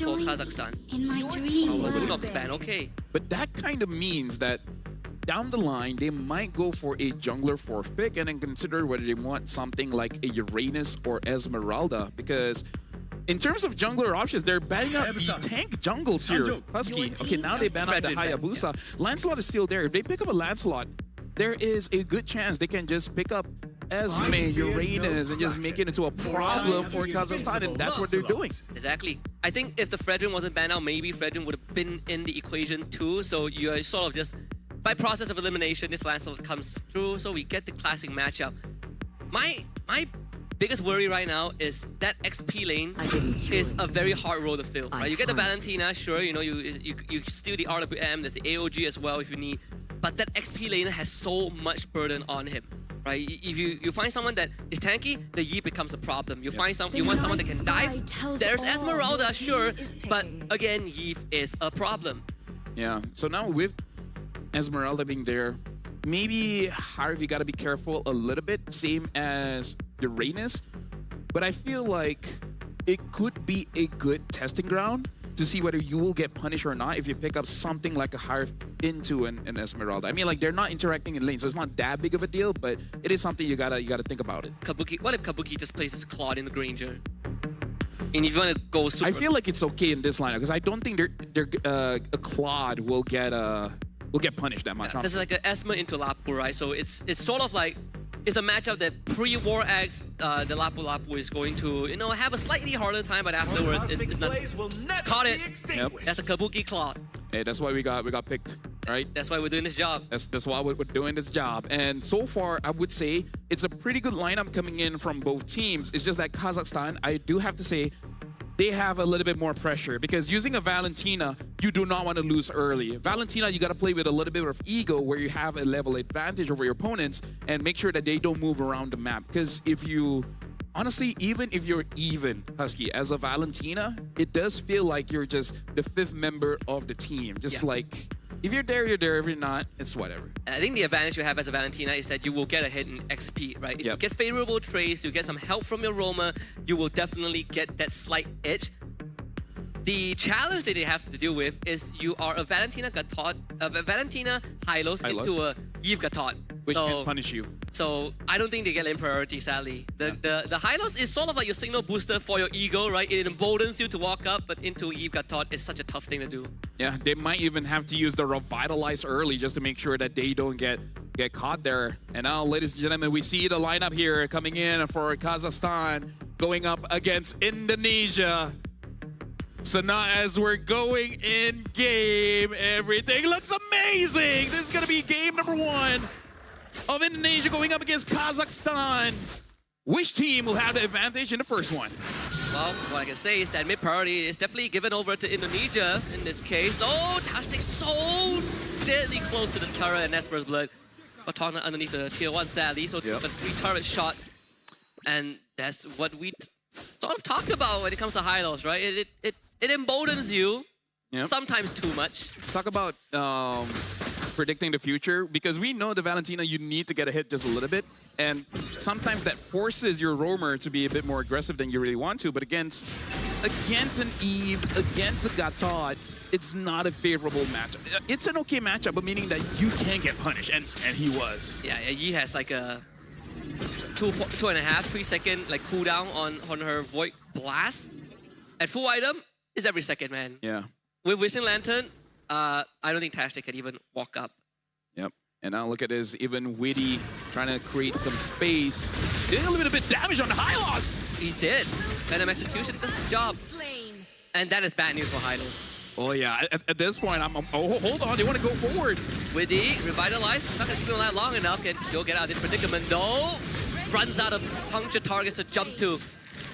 for Kazakhstan. In my dream. Lunok's ban, okay. But that kind of means that down the line, they might go for a jungler fourth pick and then consider whether they want something like a Uranus or Esmeralda. Because in terms of jungler options, they're banning out the tank jungles here. Husky. Okay, now they ban out the Hayabusa. Lancelot is still there. If they pick up a Lancelot, there is a good chance they can just pick up Esme, Uranus, and just make it into a problem for Kazakhstan, and that's what they're doing. Exactly. I think if the Fredrin wasn't banned out, maybe Fredrin would have been in the equation too. So you're sort of just, by process of elimination, this Lancelot comes through, so we get the classic matchup. My biggest worry right now is that XP lane is a very hard role to fill. Right? You get the Valentina, sure, you know, you steal the RWM, there's the AOG as well if you need, but that XP lane has so much burden on him. Right? If you find someone that is tanky, the Yi becomes a problem. You want someone that can dive. There's Esmeralda, sure, but again, Yi is a problem. Yeah. So now with Esmeralda being there, maybe Harvey got to be careful a little bit, same as Uranus. But I feel like it could be a good testing ground to see whether you will get punished or not if you pick up something like a Harv into an Esmeralda. I mean, like, they're not interacting in lane, so it's not that big of a deal, but it is something you gotta think about it. Kabuki, what if Kabuki just places Claude in the Granger? And if you want to go super... I feel like it's okay in this lineup because I don't think a Claude will get punished that much. Yeah, this is like an Esma into Lapu, right? So it's sort of like, it's a matchup that pre-War X, the Lapu Lapu is going to, you know, have a slightly harder time, but afterwards it's not... Caught it! Yep. That's a Kabuki Claude. Hey, that's why we got picked, right? That's why we're doing this job. That's why we're doing this job. And so far, I would say it's a pretty good lineup coming in from both teams. It's just that Kazakhstan, I do have to say, they have a little bit more pressure because using a Valentina, you do not want to lose early. Valentina, you got to play with a little bit of ego where you have a level advantage over your opponents and make sure that they don't move around the map. Because if you, honestly, even if you're even, Husky, as a Valentina, it does feel like you're just the fifth member of the team. Just like, if you're there, you're there. If you're not, it's whatever. I think the advantage you have as a Valentina is that you will get a hit in XP, right? If you get favorable trades, you get some help from your Roma, you will definitely get that slight edge. The challenge that they have to deal with is you are a Valentina Gatot, a Valentina Hylos into a Yves Gatot. Which can punish you. So I don't think they get lane priority, sadly. The Hylos is sort of like your signal booster for your ego, right? It emboldens you to walk up, but into Yves Gatot is such a tough thing to do. Yeah, they might even have to use the Revitalize early just to make sure that they don't get caught there. And now, ladies and gentlemen, we see the lineup here coming in for Kazakhstan going up against Indonesia. So now as we're going in game, everything looks amazing. This is going to be game number 1 of Indonesia going up against Kazakhstan. Which team will have the advantage in the first one? Well, what I can say is that mid priority is definitely given over to Indonesia in this case. Oh, Tastic's so deadly close to the turret, and that's first blood. Batana underneath the tier 1, sadly, so took a 3-turret shot. And that's what we sort of talked about when it comes to Hylos, right? It emboldens you, sometimes too much. Talk about predicting the future, because we know the Valentina, you need to get a hit just a little bit, and sometimes that forces your roamer to be a bit more aggressive than you really want to, but against an Eve, against a Gatot, it's not a favorable matchup. It's an okay matchup, but meaning that you can get punished, and he was. Yeah, Yi has like a 2.5, 3-second like cooldown on her Void Blast. At full item, is every second, man. Yeah. With Wishing Lantern, I don't think Tastic can even walk up. Yep. And now look at this, even Witty trying to create some space. Did a little bit of damage on the Hylos. He's dead. Venom Execution does the job. And that is bad news for Hylos. Oh yeah, at this point, hold on, they want to go forward. Witty, Revitalize, not going to keep him alive long enough. Can he'll get out of this predicament. No! Runs out of puncture targets to jump to.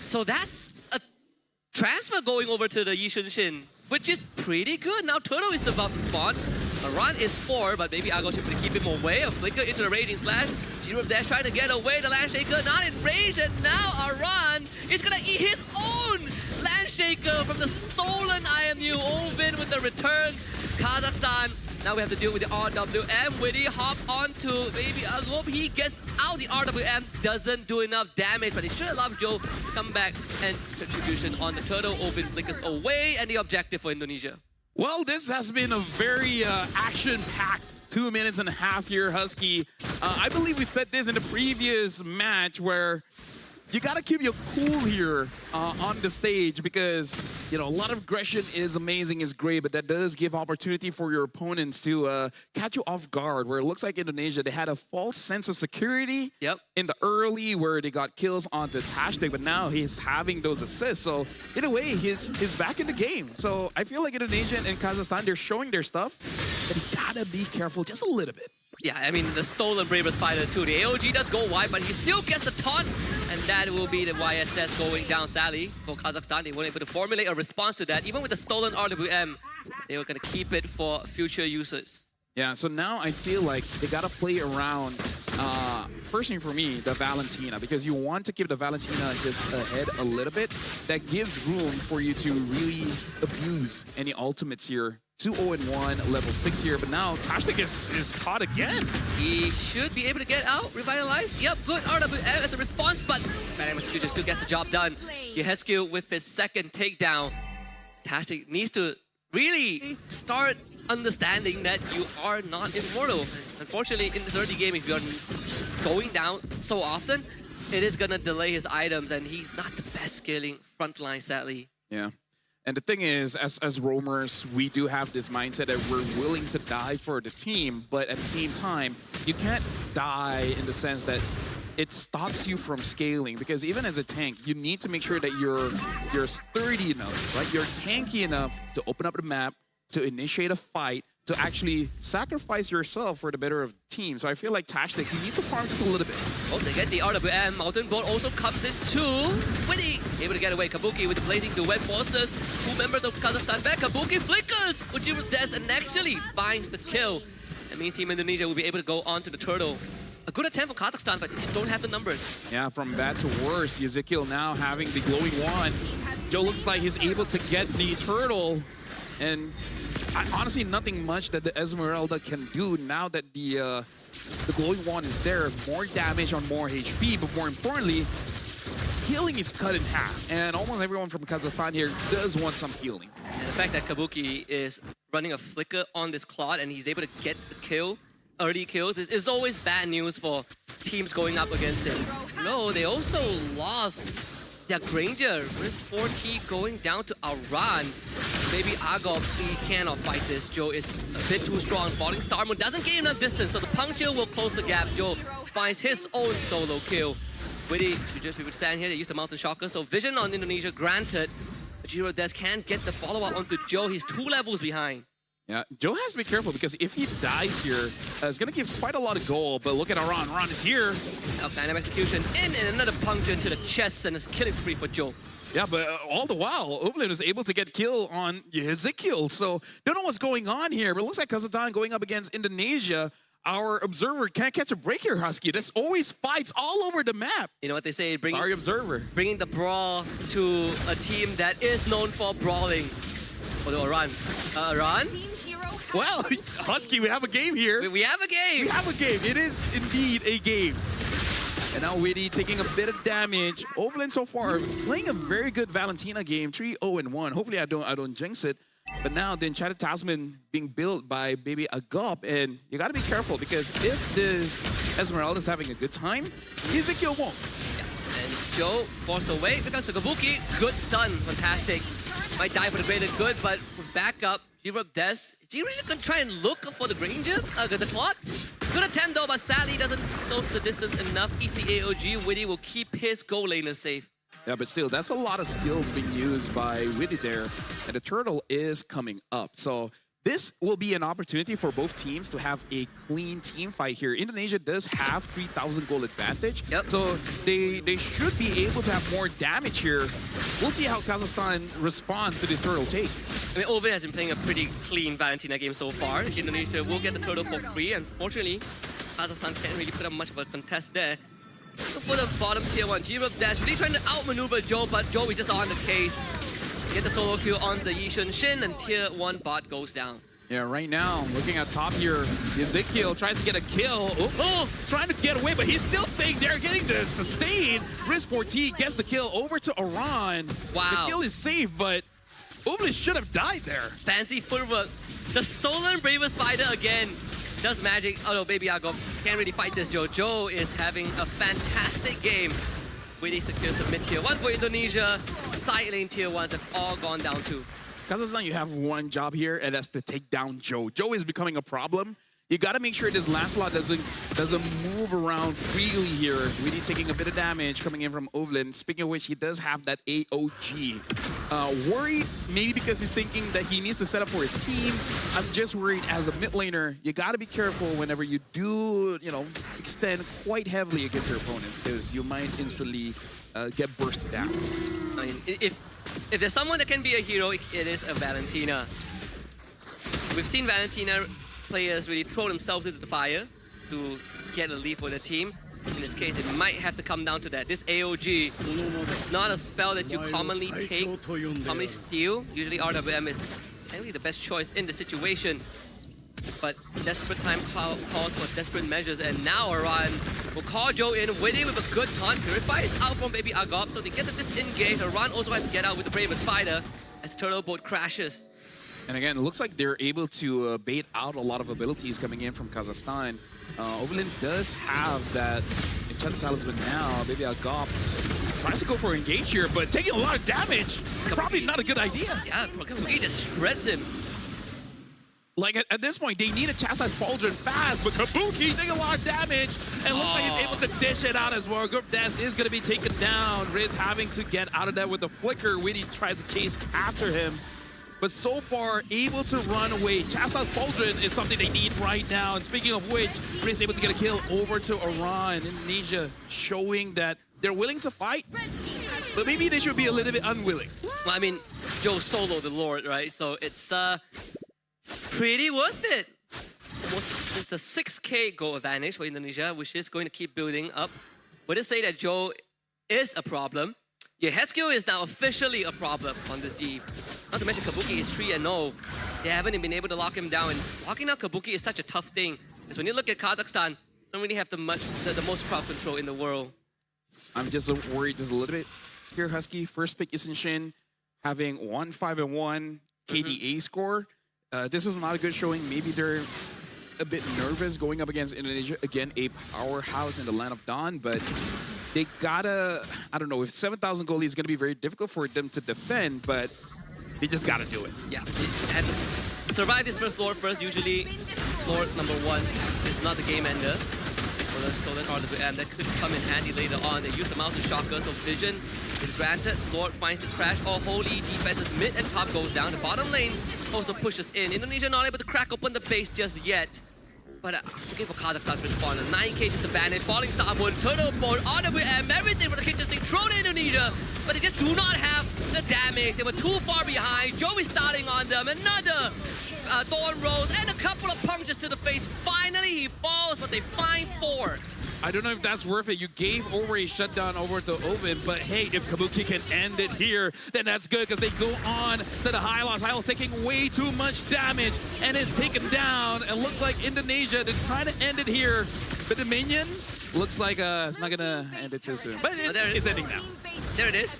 So that's a transfer going over to the Yishun Shin, which is pretty good. Now Turtle is about to spawn. A run is 4, but maybe Argo should keep him away. A flicker into the Raging Slash. G-Room Dash trying to get away. The Landshaker not in range, and now Aran is gonna eat his own Landshaker from the stolen IMU. Ovin with the return. Kazakhstan Now we have to deal with the RWM. Witty hop onto maybe Agop. He gets out. The RWM doesn't do enough damage, but he should allow Joe to come back and contribution on the turtle. Open flickers away, and the objective for Indonesia. Well, this has been a very action-packed 2.5 minutes here, Husky. I believe we said this in the previous match where you gotta keep your cool here on the stage because, you know, a lot of aggression is amazing, is great, but that does give opportunity for your opponents to catch you off guard, where it looks like Indonesia, they had a false sense of security in the early where they got kills onto Tashtik, but now he's having those assists. So in a way, he's back in the game. So I feel like Indonesia and Kazakhstan, they're showing their stuff, but you gotta be careful just a little bit. Yeah, I mean, the stolen Bravest Fighter too. The AOG does go wide, but he still gets the taunt, and that will be the YSS going down, sadly, for Kazakhstan. They weren't able to formulate a response to that. Even with the stolen RWM, they were going to keep it for future users. Yeah, so now I feel like they got to play around, personally for me, the Valentina, because you want to keep the Valentina just ahead a little bit. That gives room for you to really abuse any ultimates here. 2-0-1, level 6 here, but now Tashtik is caught again. He should be able to get out, revitalize. Yep, good RWM as a response, but Bad Execution still gets the job done. Yehescu with his second takedown. Tashtik needs to really start understanding that you are not immortal. Unfortunately, in this early game, if you're going down so often, it is gonna delay his items, and he's not the best scaling frontline, sadly. Yeah. And the thing is, as roamers, we do have this mindset that we're willing to die for the team, but at the same time, you can't die in the sense that it stops you from scaling, because even as a tank, you need to make sure that you're sturdy enough, right? You're tanky enough to open up the map, to initiate a fight, to actually sacrifice yourself for the better of the team. So I feel like Tashtik, he needs to farm just a little bit. Oh, they get the RWM. Mountain Bolt also comes in too. Witty able to get away. Kabuki with the blazing duet forces. 2 members of Kazakhstan back. Kabuki flickers Ujiro Des and actually finds the kill. That means Team Indonesia will be able to go on to the turtle. A good attempt from Kazakhstan, but they just don't have the numbers. Yeah, from bad to worse. Ezekiel now having the glowing wand. Joe looks like he's able to get the turtle, and honestly, nothing much that the Esmeralda can do now that the glowing wand is there. More damage on more HP, but more importantly, healing is cut in half. And almost everyone from Kazakhstan here does want some healing. And the fact that Kabuki is running a flicker on this Claude and he's able to get the kill, early kills, is always bad news for teams going up against him. No, they also lost their Granger. Risk 4T going down to Aran. Maybe Agop, he cannot fight this. Joe is a bit too strong. Falling Star Moon doesn't gain enough distance, so the puncture will close the gap. Joe finds his own solo kill. Witty should just be able to stand here. They use the Mountain Shocker, so vision on Indonesia granted. Ujiro Des can't get the follow-up onto Joe. He's 2 levels behind. Yeah, Joe has to be careful because if he dies here, it's going to give quite a lot of gold. But look at Aran. Aran is here. Dynamic execution in, and another puncture to the chest, and it's killing spree for Joe. Yeah, but all the while, Ovalin was able to get kill on Ezekiel. So don't know what's going on here, but it looks like Kazakhstan going up against Indonesia. Our observer can't catch a break here, Husky. There's always fights all over the map. You know what they say? Sorry, observer. Bringing the brawl to a team that is known for brawling. Although Aran. Aran? Well, Husky, we have a game here. We have a game. We have a game. It is indeed a game. And now Witty taking a bit of damage. Ovalin so far playing a very good Valentina game, 3-0-1. Hopefully I don't jinx it. But now the Enchanted Tasman being built by Baby Agop, and you gotta be careful because if this Esmeralda is having a good time, Ezekiel won't. Yeah. And Joe forced away. Here comes the Kabuki. Good stun. Fantastic. Might die for the greater good, but with backup, Ujiro Des. Is he really gonna try and look for the Granger? The Claude? Good attempt though, but sadly doesn't close the distance enough. East the AOG. Witty will keep his goal laner safe. Yeah, but still, that's a lot of skills being used by Witty there. And the turtle is coming up. So this will be an opportunity for both teams to have a clean team fight here. Indonesia does have 3,000 gold advantage. Yep. So they should be able to have more damage here. We'll see how Kazakhstan responds to this turtle take. I mean, Ovid has been playing a pretty clean Valentina game so far. Indonesia will get the turtle for free. Unfortunately, Kazakhstan can't really put up much of a contest there. For the bottom tier 1, Ujiro Des really trying to outmaneuver Joe, but Joe is just on the case. Get the solo kill on the Yishun Shin, and tier 1 bot goes down. Yeah, right now, looking at top here, Ezekiel tries to get a kill. Trying to get away, but he's still staying there, getting the sustain. Riz4T gets the kill over to Iran. Wow. The kill is safe, but Oblin should have died there. Fancy footwork. The stolen Bravest Spider again does magic. Oh no, Baby Argo can't really fight this, Joe. Joe is having a fantastic game. Really secures the mid tier 1 for Indonesia. Side lane tier 1s have all gone down too. Kazakhstan, you have one job here, and that's to take down Joe. Joe is becoming a problem. You got to make sure this Lancelot doesn't move around freely here. Really taking a bit of damage coming in from Ovlin. Speaking of which, he does have that AOG. Worried maybe because he's thinking that he needs to set up for his team. I'm just worried as a mid laner, you got to be careful whenever you do, extend quite heavily against your opponents because you might instantly get bursted down. I mean, if there's someone that can be a hero, it is a Valentina. We've seen Valentina players really throw themselves into the fire to get a lead for the team. In this case, it might have to come down to that. This AOG is not a spell that you commonly take, commonly steal. Usually RWM is actually the best choice in the situation. But desperate time calls for desperate measures, and now Iran will call Joe in, waiting with a good taunt. Purify is out from Baby Agop, so they get the disengage. Iran also has to get out with the Bravest Spider as Turtle Boat crashes. And again, it looks like they're able to bait out a lot of abilities coming in from Kazakhstan. Oberlin does have that Enchanted Talisman now. Baby Agop tries to go for engage here, but taking a lot of damage. Probably not a good idea. Yeah, Kabuki just shreds him. Like at this point, they need to chastise Pauldron fast, but Kabuki taking a lot of damage and looks like he's able to dish it out as well. Group Death is going to be taken down. Riz having to get out of that with the flicker. Witty tries to chase after him. But so far, able to run away. Chastise Pauldron is something they need right now. And speaking of which, Riz able to get a kill over to Iran. Indonesia showing that they're willing to fight, but maybe they should be a little bit unwilling. Well, I mean, Joe solo the Lord, right? So it's pretty worth it. It's a 6k goal advantage for Indonesia, which is going to keep building up. Would it say that Joe is a problem? Yeah, Heskio is now officially a problem on this eve. Not to mention Kabuki is 3-0. They haven't even been able to lock him down. And locking down Kabuki is such a tough thing. Because when you look at Kazakhstan, they don't really have the most crowd control in the world. I'm just worried just a little bit here, Husky. First pick Isin Shin having 1-5-1 KDA score. This is not a good showing. Maybe they're a bit nervous going up against Indonesia. Again, a powerhouse in the land of Dawn, but they gotta, I don't know, if 7,000 goalie is gonna be very difficult for them to defend, but they just gotta do it. Yeah, and survive this first Lord first. Usually, Lord number 1 is not the game ender. For the stolen RWM, that could come in handy later on. They use the mouse and shocker, so vision is granted. Lord finds the crash. All holy defenses mid and top goes down. The bottom lane also pushes in. Indonesia not able to crack open the base just yet. But looking for Kazakhstan's respawn. A 9k disadvantage. Falling Star Moon, Turtle Boat, RWM, everything for the kitchen sink thrown in Indonesia. But they just do not have the damage. They were too far behind. Joey starting on them. Another Thorn Rose and a couple of punches to the face. Finally, he falls, but they find 4. I don't know if that's worth it. You gave over a shutdown over to Oven, but hey, if Kabuki can end it here, then that's good because they go on to the Hylos. Hylos taking way too much damage and is taken down. And looks like Indonesia, they're trying to end it here. But the minion looks like it's not going to end it too soon. But it's ending now. There it is.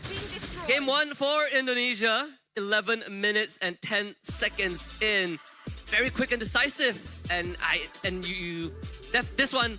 Game 1 for Indonesia. 11 minutes and 10 seconds in. Very quick and decisive. And this one